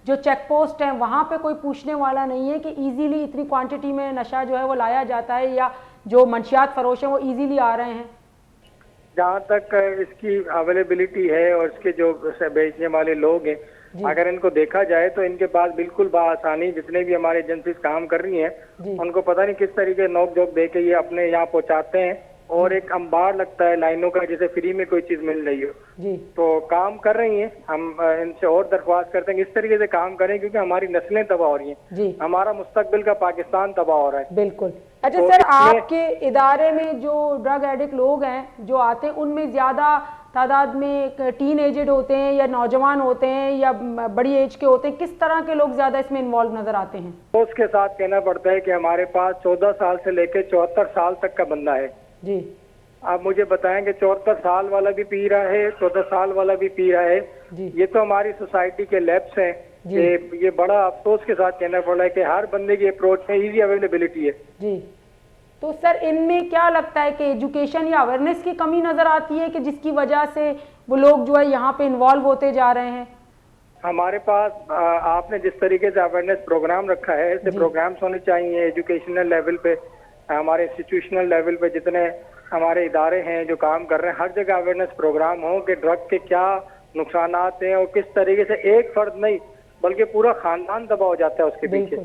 जो चेक पोस्ट है वहाँ पे कोई पूछने वाला नहीं है कि इजीली इतनी क्वांटिटी में नशा जो है वो लाया जाता है या जो मंशियात फरोश हैं वो इजीली आ रहे हैं? जहाँ तक इसकी अवेलेबिलिटी है और इसके जो बेचने वाले लोग हैं, अगर इनको देखा जाए तो इनके पास बिल्कुल बआसानी जितने भी हमारी एजेंसीज काम कर रही हैं उनको पता नहीं किस तरीके नोक झोंक दे के ये अपने यहाँ पहुँचाते हैं और एक अंबार लगता है लाइनों का जैसे फ्री में कोई चीज मिल रही हो। तो काम कर रही हैं, हम इनसे और दरख्वास्त करते हैं कि इस तरीके से काम करें क्योंकि हमारी नस्लें तबाह हो रही हैं, हमारा मुस्तकबिल का पाकिस्तान तबाह हो रहा है। बिल्कुल। अच्छा तो सर, आपके इदारे में जो ड्रग एडिक्ट लोग हैं जो आते हैं उनमें ज्यादा तादाद में टीन एजेड होते हैं या नौजवान होते हैं या बड़ी एज के होते हैं, किस तरह के लोग ज्यादा इसमें इन्वॉल्व नजर आते हैं? तो उसके साथ कहना पड़ता है कि हमारे पास 14 साल से लेकर 74 साल तक का बंदा है जी। आप मुझे बताएं कि 74 साल वाला भी पी रहा है, 14 साल वाला भी पी रहा है जी। ये तो हमारी सोसाइटी के लैब्स हैं। ये बड़ा अफसोस के साथ कहना पड़ रहा है कि हर बंदे की अप्रोच में इजी अवेलेबिलिटी है जी। तो सर इनमें क्या लगता है कि एजुकेशन या अवेयरनेस की कमी नजर आती है कि जिसकी वजह से वो लोग जो है यहाँ पे इन्वॉल्व होते जा रहे हैं? हमारे पास आपने जिस तरीके से अवेयरनेस प्रोग्राम रखा है ऐसे प्रोग्राम्स होने चाहिए एजुकेशनल लेवल पे, हमारे इंस्टीट्यूशनल लेवल पे जितने हमारे इदारे हैं जो काम कर रहे हैं हर जगह अवेयरनेस प्रोग्राम हो कि ड्रग के क्या नुकसान हैं और किस तरीके से एक फर्द नहीं बल्कि पूरा खानदान दबाव हो जाता है उसके पीछे।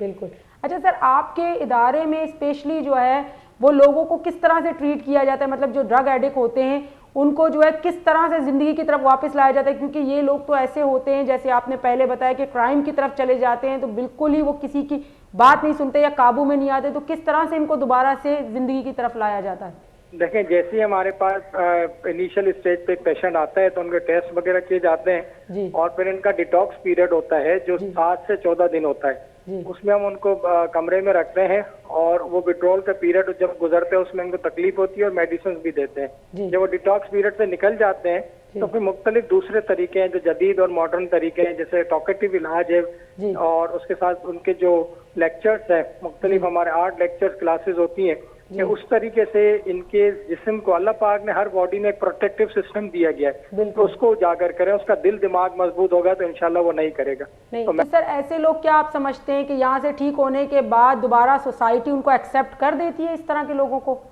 बिल्कुल। अच्छा सर, आपके इदारे में स्पेशली जो है वो लोगों को किस तरह से ट्रीट किया जाता है, मतलब जो ड्रग एडिक्ट होते हैं उनको जो है किस तरह से ज़िंदगी की तरफ वापस लाया जाता है? क्योंकि ये लोग तो ऐसे होते हैं जैसे आपने पहले बताया कि क्राइम की तरफ चले जाते हैं तो बिल्कुल ही वो किसी की बात नहीं सुनते या काबू में नहीं आते, तो किस तरह से इनको दोबारा से ज़िंदगी की तरफ लाया जाता है? देखें, जैसे ही हमारे पास इनिशियल स्टेज पे एक पेशेंट आता है तो उनके टेस्ट वगैरह किए जाते हैं और फिर इनका डिटॉक्स पीरियड होता है जो 7 से 14 दिन होता है। उसमें हम उनको कमरे में रखते हैं और वो विड्रॉल का पीरियड जब गुजरते हैं उसमें उनको तकलीफ होती है और मेडिसिन भी देते हैं। जब वो डिटॉक्स पीरियड से निकल जाते हैं तो फिर मुख्तलिफ दूसरे तरीके हैं जो जदीद और मॉडर्न तरीके हैं, जैसे टॉकेटिव इलाज है और उसके साथ उनके जो लेक्चर्स हैं मुख्तलिफ हमारे 8 लेक्चर्स क्लासेस होती हैं कि उस तरीके से इनके जिस्म को अल्लाह पाक ने हर बॉडी में एक प्रोटेक्टिव सिस्टम दिया गया है तो उसको उजागर करें, उसका दिल दिमाग मजबूत होगा तो इंशाल्लाह वो नहीं करेगा। नहीं तो सर ऐसे लोग क्या आप समझते हैं कि यहाँ से ठीक होने के बाद दोबारा सोसाइटी उनको एक्सेप्ट कर देती है इस तरह के लोगों को?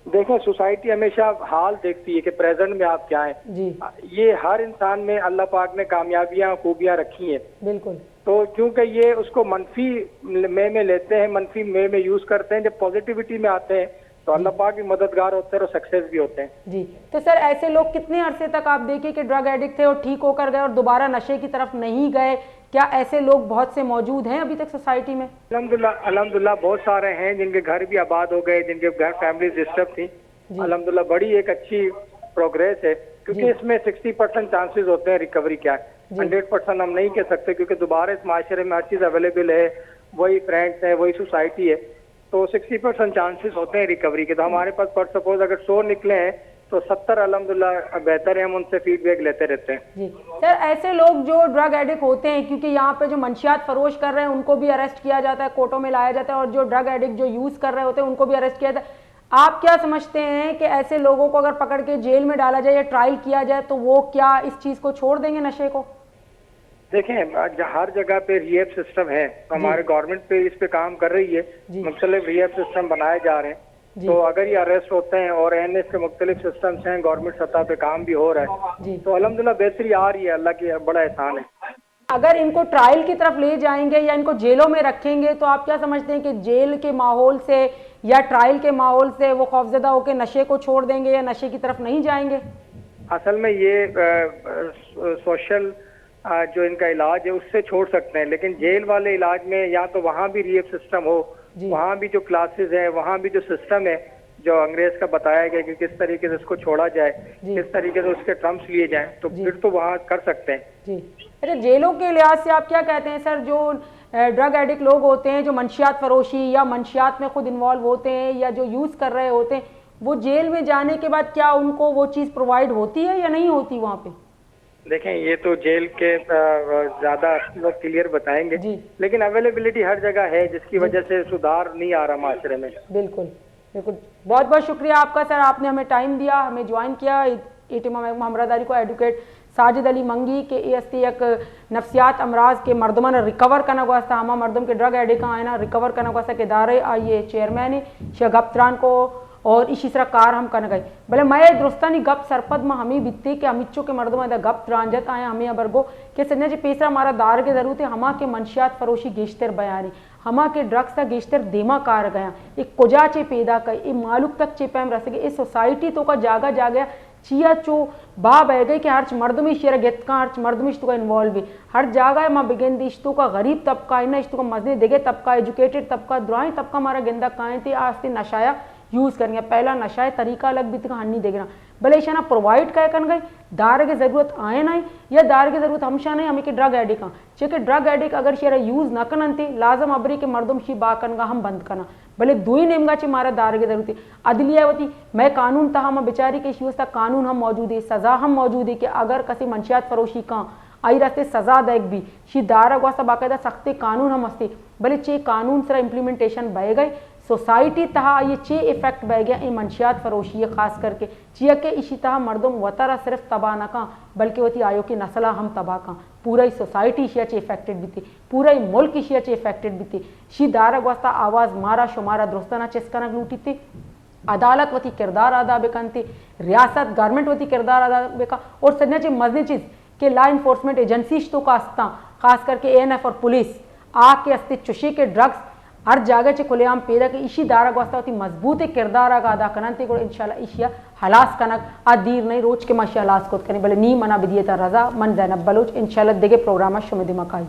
देखें, सोसाइटी हमेशा हाल देखती है कि प्रेजेंट में आप क्या हैं जी। ये हर इंसान में अल्लाह पाक ने कामयाबियां खूबियां रखी हैं। बिल्कुल। तो क्योंकि ये उसको मनफी में लेते हैं, मनफी में यूज करते हैं, जब पॉजिटिविटी में आते हैं तो अल्लाह पाक भी मददगार होते हैं और सक्सेस भी होते हैं जी। तो सर ऐसे लोग कितने अरसे तक आप देखिए कि ड्रग एडिक्ट थे और ठीक होकर गए और दोबारा नशे की तरफ नहीं गए, क्या ऐसे लोग बहुत से मौजूद हैं अभी तक सोसाइटी में? अल्हम्दुलिल्लाह बहुत सारे हैं जिनके घर भी आबाद हो गए, जिनके घर फैमिली डिस्टर्ब थी। अल्हम्दुलिल्लाह बड़ी एक अच्छी प्रोग्रेस है क्योंकि इसमें 60% चांसेस होते हैं रिकवरी क्या है, 100% हम नहीं कह सकते क्योंकि दोबारा इस माशरे में हर चीज अवेलेबल है, वही फ्रेंड्स है, वही सोसाइटी है, तो 60% चांसेस होते हैं रिकवरी के। तो हमारे पास पर सपोज अगर 100 निकले हैं तो 70 अल्हम्दुलिल्लाह बेहतर है, हम उनसे फीडबैक लेते रहते हैं जी। सर ऐसे लोग जो ड्रग एडिक्ट होते हैं, क्योंकि यहाँ पे जो मंशियात फरोश कर रहे हैं उनको भी अरेस्ट किया जाता है, कोर्टों में लाया जाता है, और जो ड्रग एडिक्ट जो यूज कर रहे होते हैं उनको भी अरेस्ट किया जाता है, आप क्या समझते हैं कि ऐसे लोगों को अगर पकड़ के जेल में डाला जाए या ट्रायल किया जाए तो वो क्या इस चीज को छोड़ देंगे, नशे को? देखें, हर जगह पे रिहेब सिस्टम है, तो हमारे गवर्नमेंट पे इस पे काम कर रही है, मुख्तलिफ रिहेब सिस्टम बनाए जा रहे हैं। तो अगर ये अरेस्ट होते हैं और एनएस के मुख्तलिफ सिस्टम्स हैं, गवर्नमेंट सतह पे काम भी हो रहा है, तो अल्हम्दुलिल्लाह बेहतरी आ रही है, अल्लाह की बड़ा एहसान है। अगर इनको ट्रायल की तरफ ले जाएंगे या इनको जेलों में रखेंगे तो आप क्या समझते हैं कि जेल के माहौल से या ट्रायल के माहौल से वो खौफजदा होकर नशे को छोड़ देंगे या नशे की तरफ नहीं जाएंगे? असल में ये सोशल जो इनका इलाज है उससे छोड़ सकते हैं, लेकिन जेल वाले इलाज में या तो वहाँ भी रिहेब सिस्टम हो, वहाँ भी जो क्लासेस है, वहाँ भी जो सिस्टम है जो अंग्रेज का बताया गया कि किस तरीके से उसको छोड़ा जाए, किस तरीके से उसके टर्म्स लिए जाएं, तो फिर तो वहाँ कर सकते हैं जी। अच्छा, जेलों के लिहाज से आप क्या कहते हैं सर, जो ड्रग एडिक्ट लोग होते हैं जो मंशियात फरोशी या मंशियात में खुद इन्वॉल्व होते हैं या जो यूज कर रहे होते हैं, वो जेल में जाने के बाद क्या उनको वो चीज़ प्रोवाइड होती है या नहीं होती वहाँ पे? देखें ये तो जेल के ज्यादा लोग क्लियर बताएंगे, लेकिन अवेलेबिलिटी हर जगह है जिसकी वजह से सुधार नहीं आ रहा माशरे में। बिल्कुल बिल्कुल, बहुत बहुत शुक्रिया आपका सर, आपने हमें टाइम दिया, हमें ज्वाइन किया। एटीमा हमरादारी को एडवोकेट साजिद अली मंगी के एस्ती एक नफ्सियात अमराज के मर्दमन रिकवर करना वास्ता हमा मर्दम के ड्रग एडिक्ट आयना रिकवर करना वास्ता के दायरे आइए चेयरमैन शगप्तरान को और इसी तरह कार हम कन गए भले मैं दुरुस्तानी गप सरपद में हमें बित्ते के अमिच्चो के मर्दों में गप त्रांजत आए हमें अबरगो के सन्या जी पेसरा हमारा दार के जरूरत है हमा के मंशियात फरोशी गेश्तर बयानी हमा के ड्रग्स का गेश्तर देमा कार गया एक कुजा चे पैदा कर ए मालूक तक चे पैम रस गए सोसाइटी तो का जागा जा गया चिया चो बा बह गई कि हर मर्द में शेर गेत का हर मर्द में इश्तों का इन्वॉल्व है हर जागा माँ बिगेंद इश्तों का गरीब तबका है ना इश्तों का मजने देगे तबका एजुकेटेड तबका दुआई तबका हमारा गेंदा काएँ थे आस्ते नशाया यूज़ करेंगे पहला नशा है तरीका अलग भी हानि देना भले इशाना प्रोवाइड क्या कर गई दार की जरूरत आए ना या दार की जरूरत हमशा नहीं हमें के drug edict Cheke drug edict अगर शेरा यूज़ न करनती लाजम अबरी के मर्दम शी बा कनगा हम बंद करना भले दो ही नेमगा ची मारा दार की जरूरत है अदलियावती मैं कानून तहा हम बेचारी के शिवस्ता कानून हम मौजूद है सज़ा हम मौजूद है कि अगर कसी मंशियात फरोशी का आई रास्ते सजा देख भी शी दार वास्ता बाकायदा सख्ते कानून हम हस्ते भले चे कानून सरा इम्प्लीमेंटेशन बह गए सोसाइटी तहा ये चे इफेक्ट बह गया इन मंशियात फरोशी खास करके चिया के इसी तहा मर्दों वतरा सिर्फ तबाह न का बल्कि वती आयो की नस्ला हम तबाह का पूरा ही सोसाइटी शिया चे इफेक्टेड भी थी पूरा ही मुल्क शिया चे इफेक्टेड भी थी शी दारक वास्ता आवाज़ मारा शुमारा दुरुस्ताना चेस्कनक लूटी थी अदालत वती किरदार अदा बेकन थी रियासत गवर्नमेंट वती किरदार अदा बेका और सन्या चे मजनी चीज़ के लॉ इन्फोर्समेंट एजेंसी तो का अस्ता खास करके ANF और पुलिस आके अस्ते चुशी के ड्रग्स हर जगह चे खुलेआम पैदा के इसी दारक वास्ता होती मजबूत किरदार का अदा करनते को इंशाल्लाह इशिया हलास कनक आदीर नहीं रोज के माशी हलास को करें भले नी मना बिदियता रजा मन जैनब बलोच इंशाल्लाह देगे प्रोग्राम शुमे दिमाग आई।